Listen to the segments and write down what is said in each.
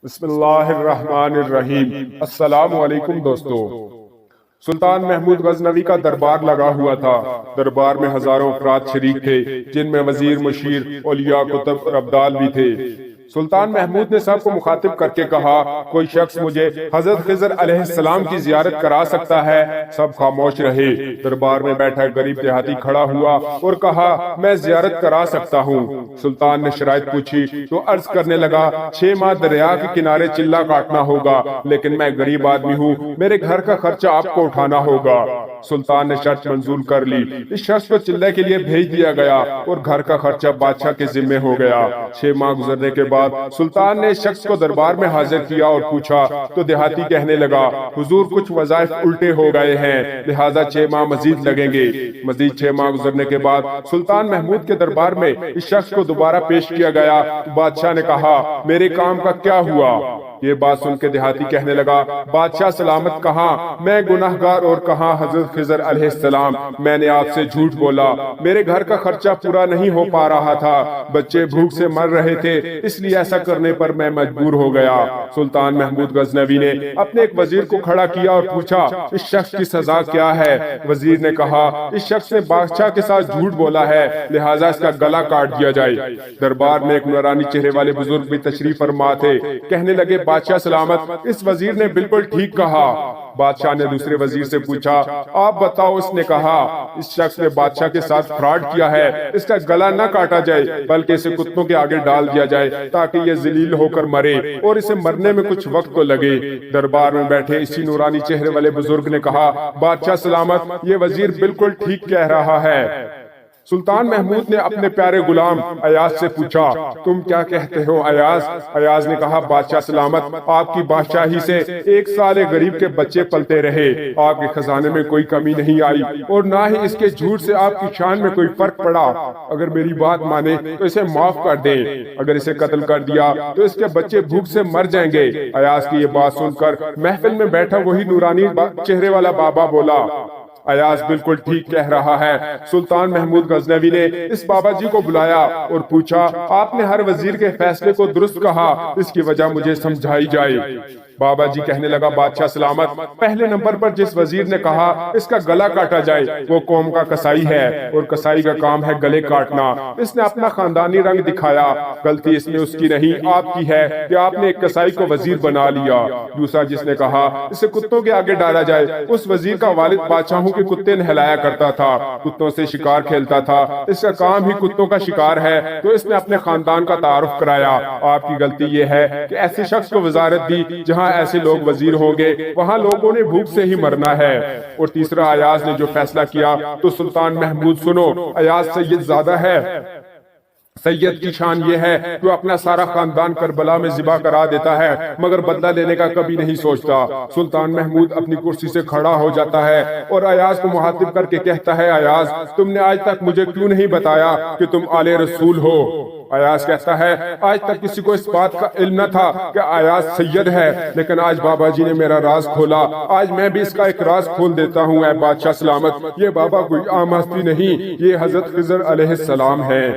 بسم اللہ الرحمن الرحیم۔ السلام علیکم دوستو۔ سلطان محمود غزنوی کا دربار لگا ہوا تھا۔ دربار میں ہزاروں افراد شریک تھے، جن میں وزیر، مشیر، اولیاء، کتب اور ابدال بھی تھے۔ سلطان محمود نے سب کو مخاطب کر کے کہا، کوئی شخص مجھے حضرت خضر علیہ السلام کی زیارت کرا سکتا ہے؟ سب خاموش رہے۔ دربار میں بیٹھا غریب دیہاتی کھڑا ہوا اور کہا، میں زیارت کرا سکتا ہوں۔ سلطان نے شرائط پوچھی تو عرض کرنے لگا، 6 ماہ دریا کے کنارے چلہ کاٹنا ہوگا، لیکن میں غریب آدمی ہوں، میرے گھر کا خرچہ آپ کو اٹھانا ہوگا۔ سلطان نے شرط منظور کر لی۔ اس شخص کو چلے کے لیے بھیج دیا گیا اور گھر کا خرچہ بادشاہ کے ذمے ہو گیا۔ 6 ماہ گزرنے کے بعد سلطان نے اس شخص کو دربار میں حاضر کیا اور پوچھا تو دیہاتی کہنے لگا، حضور کچھ وظائف الٹے ہو گئے ہیں، لہٰذا 6 ماہ مزید لگیں گے۔ مزید 6 ماہ گزرنے کے بعد سلطان محمود کے دربار میں اس شخص کو دوبارہ پیش کیا گیا تو بادشاہ نے کہا، میرے کام کا کیا ہوا؟ یہ بات سن کے دیہاتی کہنے لگا، بادشاہ سلامت کہاں میں گناہگار اور کہاں حضرت خضر علیہ السلام، میں نے آپ سے جھوٹ بولا، میرے گھر کا خرچہ پورا نہیں ہو پا رہا تھا، بچے بھوک سے مر رہے تھے، اس لیے ایسا کرنے پر میں مجبور ہو گیا۔ سلطان محمود غزنوی نے اپنے ایک وزیر کو کھڑا کیا اور پوچھا، اس شخص کی سزا کیا ہے؟ وزیر نے کہا، اس شخص نے بادشاہ کے ساتھ جھوٹ بولا ہے، لہٰذا اس کا گلا کاٹ دیا جائے۔ دربار میں ایک نورانی چہرے والے بزرگ بھی تشریف فرما تھے، کہنے لگے، بادشاہ سلامت، اس وزیر نے بالکل ٹھیک کہا۔ بادشاہ نے دوسرے وزیر سے پوچھا، آپ بتاؤ۔ اس نے کہا، اس شخص نے بادشاہ کے ساتھ فراڈ کیا ہے، اس کا گلا نہ کاٹا جائے بلکہ اسے کتوں کے آگے ڈال دیا جائے تاکہ یہ ذلیل ہو کر مرے اور اسے مرنے میں کچھ وقت تو لگے۔ دربار میں بیٹھے اسی نورانی چہرے والے بزرگ نے کہا، بادشاہ سلامت، یہ وزیر بالکل ٹھیک کہہ رہا ہے۔ سلطان محمود نے اپنے پیارے غلام ایاز سے پوچھا، تم کیا کہتے ہو ایاز؟ ایاز نے کہا، بادشاہ سلامت، آپ کی بادشاہی سے 1 سال ایک غریب کے بچے پلتے رہے، آپ کے خزانے میں کوئی کمی نہیں آئی اور نہ ہی اس کے جھوٹ سے آپ کی شان میں کوئی فرق پڑا۔ اگر میری بات مانے تو اسے معاف کر دیں، اگر اسے قتل کر دیا تو اس کے بچے بھوک سے مر جائیں گے۔ ایاز کی یہ بات سن کر محفل میں بیٹھا وہی نورانی چہرے والا بابا بولا، ایاز بالکل ٹھیک کہہ رہا ہے۔ سلطان محمود غزنوی نے اس بابا جی کو بلایا اور پوچھا، آپ نے ہر وزیر کے فیصلے کو درست کہا، اس کی وجہ مجھے سمجھائی جائے۔ بابا جی کہنے لگا، بادشاہ سلامت، پہلے نمبر پر جس وزیر نے کہا اس کا گلا کاٹا جائے وہ قوم کا کسائی ہے اور کسائی کا کام ہے گلے کاٹنا۔ اس نے اپنا خاندانی رنگ دکھایا، غلطی اس میں اس کی نہیں آپ کی ہے کہ آپ نے ایک کسائی کو وزیر بنا لیا۔ دوسرا جس نے کہا اسے کتوں کے آگے ڈالا جائے، اس وزیر کا والد بادشاہوں کے کتے نہلایا کرتا تھا، کتوں سے شکار کھیلتا تھا، اس کا کام ہی کتوں کا شکار ہے، تو اس نے اپنے خاندان کا تعارف کرایا۔ آپ کی غلطی یہ ہے کہ ایسے شخص کو وزارت دی جہاں ایسے لوگ وزیر ہوں گے وہاں لوگوں نے بھوک سے ہی مرنا ہے۔ اور تیسرا ایاز نے جو فیصلہ کیا تو سلطان محمود سنو، ایاز سید زادہ ہے۔ سید کی شان یہ ہے جو اپنا سارا خاندان کربلا میں ذبح کرا دیتا ہے مگر بدلہ لینے کا کبھی نہیں سوچتا۔ سلطان محمود اپنی کرسی سے کھڑا ہو جاتا ہے اور ایاز کو مخاطب کر کے کہتا ہے، ایاز تم نے آج تک مجھے کیوں نہیں بتایا کہ تم آل رسول ہو؟ ایاز کہتا ہے، آج تک کسی کو اس بات کا علم نہ تھا کہ ایاز سید ہے، لیکن آج بابا جی نے میرا راز کھولا، آج میں بھی اس کا ایک راز کھول دیتا ہوں۔ اے بادشاہ سلامت، یہ بابا کوئی عام ہستی نہیں، یہ حضرت خضر علیہ السلام ہے۔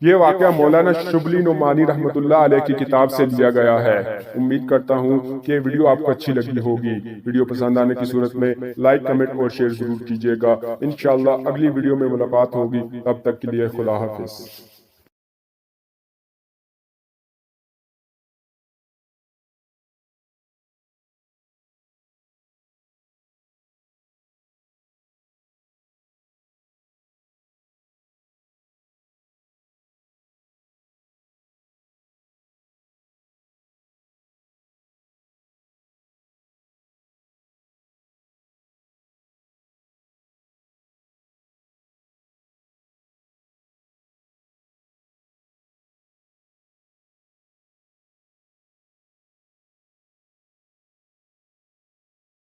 یہ واقعہ مولانا شبلی نعمانی رحمۃ اللہ علیہ کی کتاب سے لیا گیا ہے۔ امید کرتا ہوں کہ ویڈیو آپ کو اچھی لگی ہوگی۔ ویڈیو پسند آنے کی صورت میں لائک، کمنٹ اور شیئر ضرور کیجیے گا۔ انشاءاللہ اگلی ویڈیو میں ملاقات ہوگی، تب تک کے لیے خدا حافظ۔